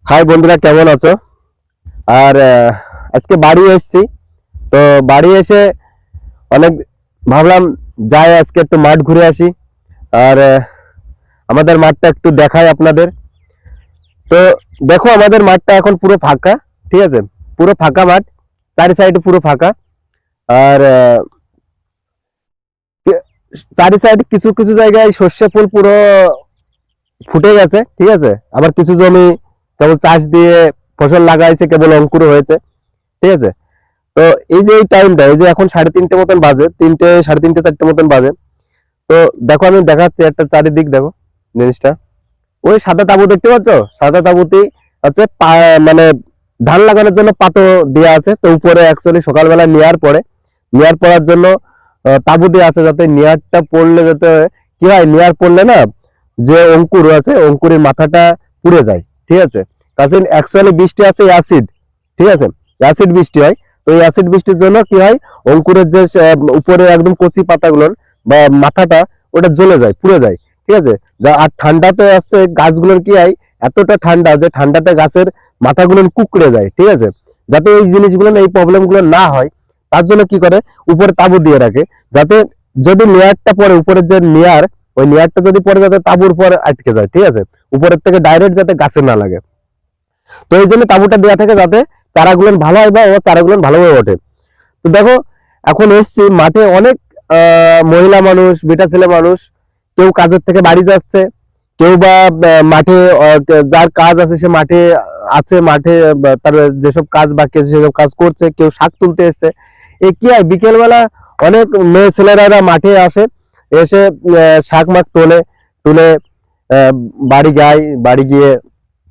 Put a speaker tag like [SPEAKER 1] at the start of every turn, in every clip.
[SPEAKER 1] High বন্ধুরা, কেমন আছো? আর আজকে বাড়ি এসেছি। তো বাড়ি এসে অনেক ভাবলাম যাই আজকে একটু মাঠ ঘুরে আসি। আর আমাদের মাঠটা একটু দেখাই আপনাদের। তো দেখো, আমাদের মাঠটা এখন পুরো ফাঁকা। ঠিক আছে, পুরো ফাঁকা মাঠ, চারি সাইডে পুরো ফাঁকা। আর চারি সাইডে কিছু কিছু জায়গায় সর্ষে ফুল পুরো ফুটে গেছে। ঠিক আছে, আবার কিছু জমি কেবল চাষ দিয়ে ফসল লাগাইছে, কেবল অঙ্কুর হয়েছে। ঠিক আছে, তো এই যে এই টাইমটা, এই যে এখন 3:30 মতন বাজে, 3টে 3:30 4টে মতন বাজে। তো দেখো, আমি দেখাচ্ছি একটা চারিদিক, দেখো জিনিসটা। ওই সাদা তাবু দেখতে পাচ্ছ? সাদা তাবুতেই হচ্ছে মানে ধান লাগানোর জন্য পাতো দেওয়া আছে। তো উপরে অ্যাকচুয়ালি সকালবেলা নেয়ার পড়ার জন্য তাবু দেওয়া আছে, যাতে নেয়ারটা পড়লে, যাতে কি হয়, নেয়ার পড়লে না, যে অঙ্কুর আছে অঙ্কুরের মাথাটা পুড়ে যায়। ঠিক আছে, কারণ অ্যাকচুয়ালি বৃষ্টি আছে অ্যাসিড। ঠিক আছে, অ্যাসিড বৃষ্টি হয়। তো এই অ্যাসিড বৃষ্টির জন্য কি হয়, অঙ্কুরের যে উপরে একদম কচি পাতাগুলো বা মাথাটা, ওটা জ্বলে যায়, পুড়ে যায়। ঠিক আছে, আর ঠান্ডাতে আসছে গাছগুলোর কি হয়, এতটা ঠান্ডা যে ঠান্ডাতে গাছের মাথাগুলো কুকড়ে যায়। ঠিক আছে, যাতে এই জিনিসগুলো, এই প্রবলেমগুলো না হয়, তার জন্য কি করে, উপরে তাবু দিয়ে রাখে, যাতে যদি লেয়ারটা পরে, উপরের যে লেয়ার, ওই লেয়ারটা যদি পরে যাতে তাবুর পর আটকে যায়। ঠিক আছে, উপরের থেকে ডাইরেক্ট যাতে গাছে না লাগে। তো এই জন্য তাবুটা দেওয়া থাকে, যাতে চারাগুলো ভালো হয় বা চারাগুলো ভালোভাবে ওঠে। তো দেখো, এখন এসছি মাঠে, অনেক মহিলা মানুষ, বেটা ছেলে মানুষ, কেউ কাজের থেকে বাড়ি যাচ্ছে, কেউ বা মাঠে যার কাজ আছে সে মাঠে আছে, মাঠে তার যেসব কাজ বাকি আছে সেসব কাজ করছে, কেউ শাক তুলতে এসছে। এ কি হয়, বিকেলবেলা অনেক মেয়ে ছেলেরা মাঠে আসে, এসে শাক মাক তোলে, তুলে বাড়ি যায়, বাড়ি গিয়ে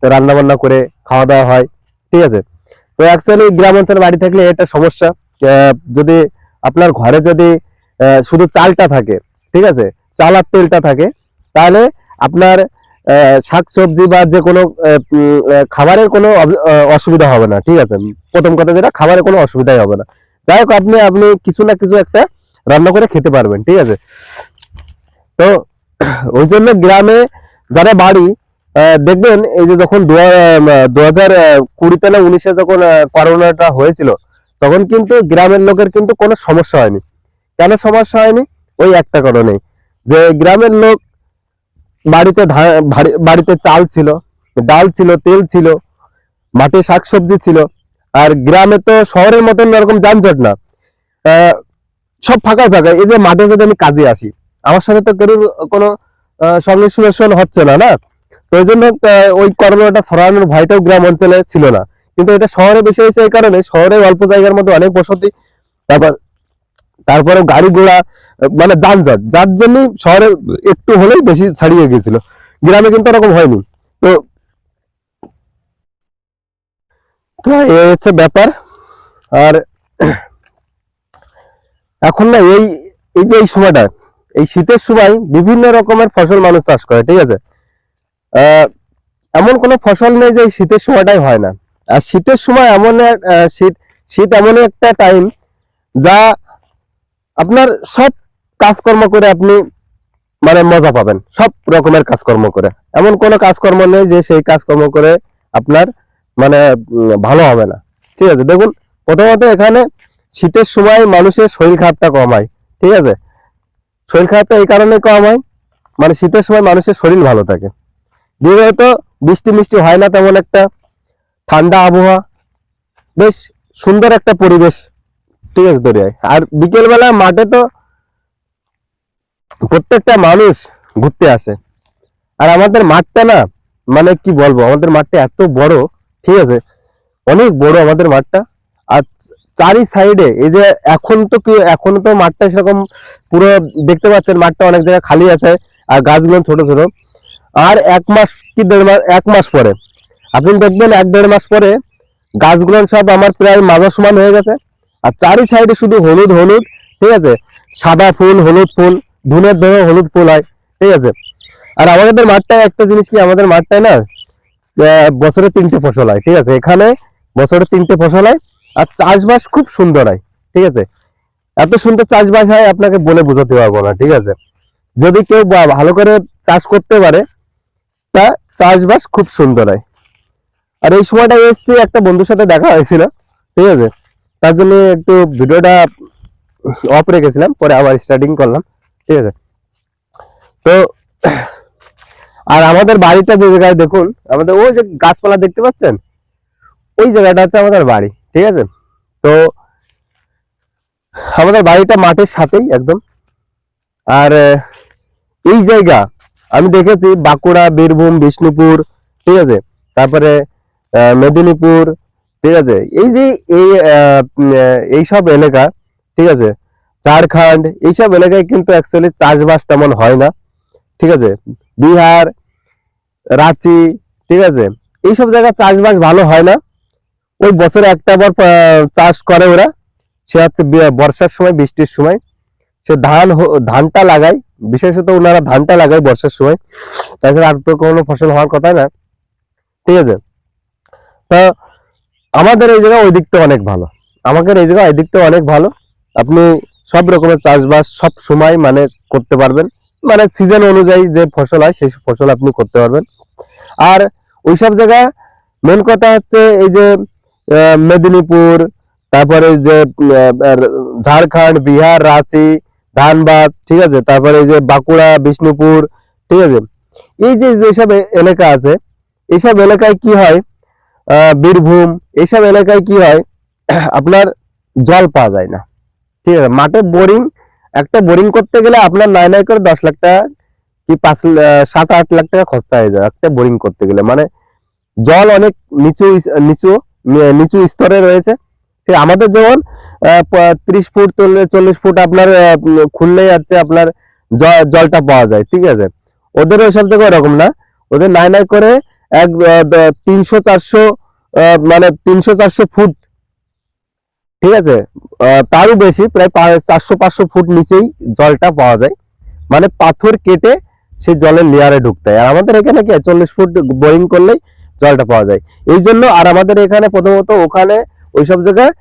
[SPEAKER 1] রান্না বান্না করে খাওয়া দাওয়া হয়। ঠিক আছে, তো অ্যাকচুয়ালি গ্রাম অঞ্চলে বাড়ি থাকলে এটা সমস্যা। যদি আপনার ঘরে যদি শুধু চালটা থাকে, ঠিক আছে, চাল আর তেলটা থাকে, তাহলে আপনার শাকসবজি বা যে কোনো খাবারের কোনো অসুবিধা হবে না। ঠিক আছে, প্রথম কথা যেটা, খাবারের কোনো অসুবিধাই হবে না। যাই হোক, আপনি আপনি কিছু না কিছু একটা রান্না করে খেতে পারবেন। ঠিক আছে, তো ওই জন্য গ্রামে যারা বাড়ি, দেখবেন এই যে যখন 2020 না 2019-এ যখন করোনাটা হয়েছিল, তখন কিন্তু গ্রামের লোকের কিন্তু কোনো সমস্যা হয়নি। কেন সমস্যা হয়নি? ওই একটা কারণে, যে গ্রামের লোক বাড়িতে বাড়িতে চাল ছিল, ডাল ছিল, তেল ছিল, মাঠে শাকসবজি ছিল। আর গ্রামে তো শহরের মতন এরকম যানজট না। আহ, সব ফাঁকা ফাঁকা। এই যে মাঠে যদি আমি কাজে আসি, আমার সাথে তো কেউ কোনো সংশ্লেষণ হচ্ছে না, না। তো ওই জন্য ওই করোনাটা ছড়ানোর ভয়টাও গ্রাম অঞ্চলে ছিল না। কিন্তু এটা শহরে বেশি হয়েছে, এই কারণে শহরে অল্প জায়গার মধ্যে অনেক বসতি, তারপর তারপরে গাড়ি ঘোড়া, মানে যানজট, যার জন্য শহরে একটু হলেই বেশি ছাড়িয়ে গেছিল। গ্রামে কিন্তু এরকম হয়নি। তো তো এই হচ্ছে ব্যাপার। আর এখন না, এই এই যে এই সময়টা, এই শীতের সময় বিভিন্ন রকমের ফসল মানুষ চাষ করে। ঠিক আছে, আহ এমন কোনো ফসল নেই যে এই শীতের সময়টাই হয় না। আর শীতের সময় এমন শীত শীত এমনই একটা টাইম, যা আপনার সব কাজকর্ম করে আপনি মানে মজা পাবেন, সব রকমের কাজকর্ম করে। এমন কোনো কাজকর্ম নেই যে সেই কাজকর্ম করে আপনার মানে ভালো হবে না। ঠিক আছে, দেখুন, প্রথমত এখানে শীতের সময় মানুষের শরীর খারাপটা কম হয়। ঠিক আছে, শরীর খারাপটা এই কারণে কম হয়, মানে শীতের সময় মানুষের শরীর ভালো থাকে। দ্বিতীয়ত, বৃষ্টি মিষ্টি হয় না তেমন একটা, ঠান্ডা আবহাওয়া, বেশ সুন্দর একটা পরিবেশ। ঠিক আছে, দরিয়ায়। আর বিকেল বেলা মাঠে তো প্রত্যেকটা মানুষ ঘুরতে আসে। আর আমাদের মাঠটা না, মানে কি বলবো, আমাদের মাঠটা এত বড়। ঠিক আছে, অনেক বড় আমাদের মাঠটা। আর চারি সাইডে এই যে, এখন তো কি, এখন তো মাঠটা সেরকম পুরো দেখতে পাচ্ছেন, মাঠটা অনেক জায়গায় খালি আছে, আর গাছগুলো ছোট ছোট। আর 1 মাস কি 1.5 মাস, 1 মাস পরে আপনি দেখবেন, 1-1.5 মাস পরে গাছগুলো সব আমার প্রায় মাঝার সমান হয়ে গেছে। আর চারি সাইডে শুধু হলুদ হলুদ। ঠিক আছে, সাদা ফুল, হলুদ ফুল, ধুনের ধরে হলুদ ফুল হয়। ঠিক আছে, আর আমাদের মাঠটায় একটা জিনিস কি, আমাদের মাঠটায় না বছরে 3টে ফসল হয়। ঠিক আছে, এখানে বছরে 3টে ফসল হয়। আর চাষবাস খুব সুন্দর হয়। ঠিক আছে, এত সুন্দর চাষবাস হয়, আপনাকে বলে বোঝাতে পারবো না। ঠিক আছে, যদি কেউ ভালো করে চাষ করতে পারে, তা চাষবাস খুব সুন্দর হয়। আর এই সময়টা এসেছি একটা বন্ধুর সাথে দেখা হয়েছিল, ঠিক আছে, তার জন্য একটু ভিডিওটা অফ রেখেছিলাম, পরে আবার স্টার্টিং করলাম, ঠিক আছে। তো আর আমাদের বাড়িটা যে জায়গায় দেখুন, আমাদের ওই যে গাছপালা দেখতে পাচ্ছেন, ওই জায়গাটা হচ্ছে আমাদের বাড়ি, ঠিক আছে। তো আমাদের বাড়িটা মাঠের সাথেই একদম। আর এই জায়গা আমি দেখেছি বাঁকুড়া, বীরভূম, বিষ্ণুপুর, ঠিক আছে, তারপরে মেদিনীপুর, ঠিক আছে, এই যে এইসব এলাকা, ঠিক আছে, ঝাড়খণ্ড, এইসব এলাকায় কিন্তু অ্যাকচুয়ালি চাষবাস তেমন হয় না, ঠিক আছে। বিহার, রাঁচি, ঠিক আছে, এইসব জায়গায় চাষবাস ভালো হয় না। ওই বছরে একটা বার চাষ করে ওরা, সে হচ্ছে বর্ষার সময়, বৃষ্টির সময় সে ধানটা লাগায়, বিশেষত ওনারা ধানটা লাগায় বর্ষার সময়, তাছাড়া আর তো কোনো ফসল হওয়ার কথা না, ঠিক আছে। তো আমাদের এই জায়গা ওই দিকটা অনেক ভালো, আমাদের এই জায়গা ওই দিকটা অনেক ভালো। আপনি সব রকমের চাষবাস সব সময় মানে করতে পারবেন, মানে সিজন অনুযায়ী যে ফসল হয় সেই ফসল আপনি করতে পারবেন। আর ওইসব জায়গায় মেন কথা হচ্ছে এই যে মেদিনীপুর, তারপরে যে ঝাড়খণ্ড, বিহার, রাঁচি, ধানবাদ, ঠিক আছে, তারপরে এই যে বাঁকুড়া, বিষ্ণুপুর, ঠিক আছে, এই যে যেসব এলাকা আছে, এইসব এলাকায় কি হয়, বীরভূম, এইসব এলাকায় কি হয়, আপনার জল পাওয়া যায় না, ঠিক আছে। মাঠে বোরিং, একটা বোরিং করতে গেলে আপনার নাই নাই করে 10 লাখ টাকা কি 7-8 লাখ টাকা খরচা হয়ে যায় একটা বোরিং করতে গেলে। মানে জল অনেক নিচু নিচু নিচু স্তরে রয়েছে। ঠিক আমাদের যেমন 30 ফুট 40 ফুট আপনার খুললে যাচ্ছে আপনার জলটা পাওয়া যায়, ঠিক আছে। ওদের ওইসব জায়গায় ওরকম না, ওদের নাই নাই করে 300-400 মানে 300-400 ফুট, ঠিক আছে, তারও বেশি, প্রায় 400-500 ফুট নিচেই জলটা পাওয়া যায়। মানে পাথর কেটে সেই জলের লেয়ারে ঢুকতে হয়। আর আমাদের এখানে কি 40 ফুট বোরিং করলেই জলটা পাওয়া যায়। এই জন্য আর আমাদের এখানে প্রথমত ওখানে ওইসব জায়গায়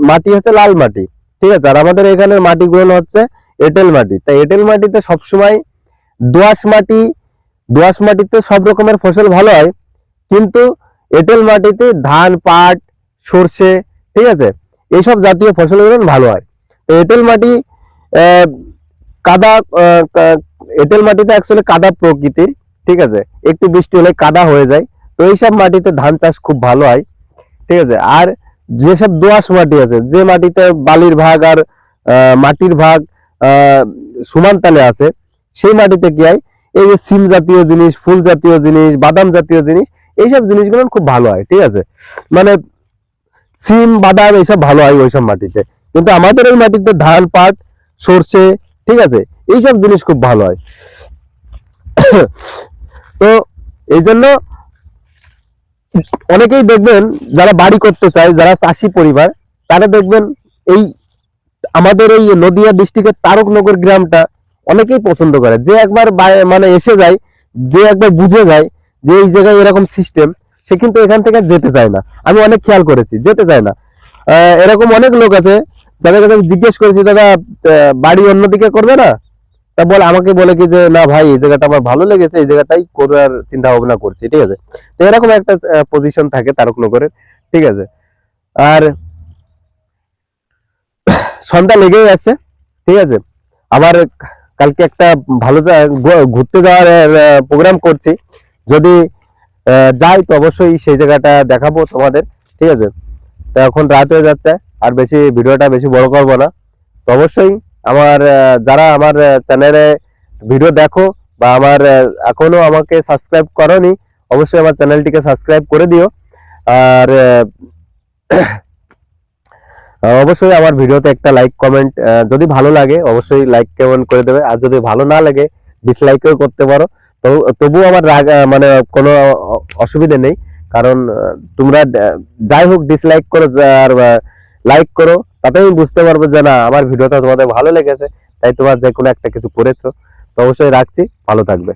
[SPEAKER 1] মাটি হচ্ছে লাল মাটি, ঠিক আছে। আর আমাদের এখানে মাটিগুলো হচ্ছে এঁটেল মাটি। তাই এঁটেল মাটিতে সবসময় দোআঁশ মাটি, দোআঁশ মাটিতে সব রকমের ফসল ভালো হয়, কিন্তু এঁটেল মাটিতে ধান, পাট, সর্ষে, ঠিক আছে, এইসব জাতীয় ফসলগুলো ভালো হয়। তো এঁটেল মাটি কাদা, এঁটেল মাটিতে অ্যাকচুয়ালি কাদা প্রকৃতির, ঠিক আছে, একটু বৃষ্টি হলে কাদা হয়ে যায়। তো এইসব মাটিতে ধান চাষ খুব ভালো হয়, ঠিক আছে। আর যেসব দোআঁশ মাটি আছে, যে মাটিতে বালির ভাগ আর মাটির ভাগ সমান তালে আছে, সেই মাটিতে কি হয়, এই যে সিম জাতীয় জিনিস, ফুল জাতীয় জিনিস, বাদাম জাতীয় জিনিস, এইসব জিনিসগুলো খুব ভালো হয়, ঠিক আছে। মানে সিম, বাদাম এইসব ভালো হয় ওইসব মাটিতে। কিন্তু আমাদের এই মাটিতে ধান, পাট, সর্ষে, ঠিক আছে, এইসব জিনিস খুব ভালো হয়। তো এই জন্য অনেকেই দেখবেন যারা বাড়ি করতে চায়, যারা চাষি পরিবার, তারা দেখবেন এই আমাদের এই নদিয়া ডিস্ট্রিক্টের তারকনগর গ্রামটা অনেকেই পছন্দ করে। যে একবার মানে এসে যায়, যে একবার বুঝে যায় যে এই জায়গায় এরকম সিস্টেম, সে কিন্তু এখান থেকে যেতে চায় না। আমি অনেক খেয়াল করেছি, যেতে চায় না। এরকম অনেক লোক আছে যাদের কাছে জিজ্ঞেস করেছি, দাদা বাড়ি অন্যদিকে করবে না? তা বলে আমাকে বলে কি যে না ভাই, এই জায়গাটা আমার ভালো লেগেছে, এই জায়গাটাই করার চিন্তা ভাবনা করছি, ঠিক আছে। তো এরকম একটা পজিশন থাকে তারকনগরের, ঠিক আছে। আর সন্ধ্যা লেগেই আছে, ঠিক আছে। আবার কালকে একটা ভালো ঘুরতে যাওয়ার প্রোগ্রাম করছি, যদি যাই তো অবশ্যই সেই জায়গাটা দেখাবো তোমাদের, ঠিক আছে। তো এখন রাত হয়ে যাচ্ছে, আর বেশি ভিডিওটা বেশি বড় করবো না। তো অবশ্যই আমার যারা আমার চ্যানেলে ভিডিও দেখো বা আমার এখনো আমাকে সাবস্ক্রাইব করোনি, অবশ্যই আমার চ্যানেলটিকে সাবস্ক্রাইব করে দিও। আর অবশ্যই আমার ভিডিওতে একটা লাইক কমেন্ট, যদি ভালো লাগে অবশ্যই লাইক কমেন্ট করে দেবে। আর যদি ভালো না লাগে ডিসলাইকও করতে পারো। তো তবুও আমার রাগ মানে কোনো অসুবিধা নেই, কারণ তোমরা যাই হোক ডিসলাইক করো আর লাইক করো, তাতে আমি বুঝতে পারবো যে না আমার ভিডিওটা তোমাদের ভালো লেগেছে, তাই তোমার যে কোনো একটা কিছু করেছো। তো অবশ্যই রাখছি, ভালো থাকবে।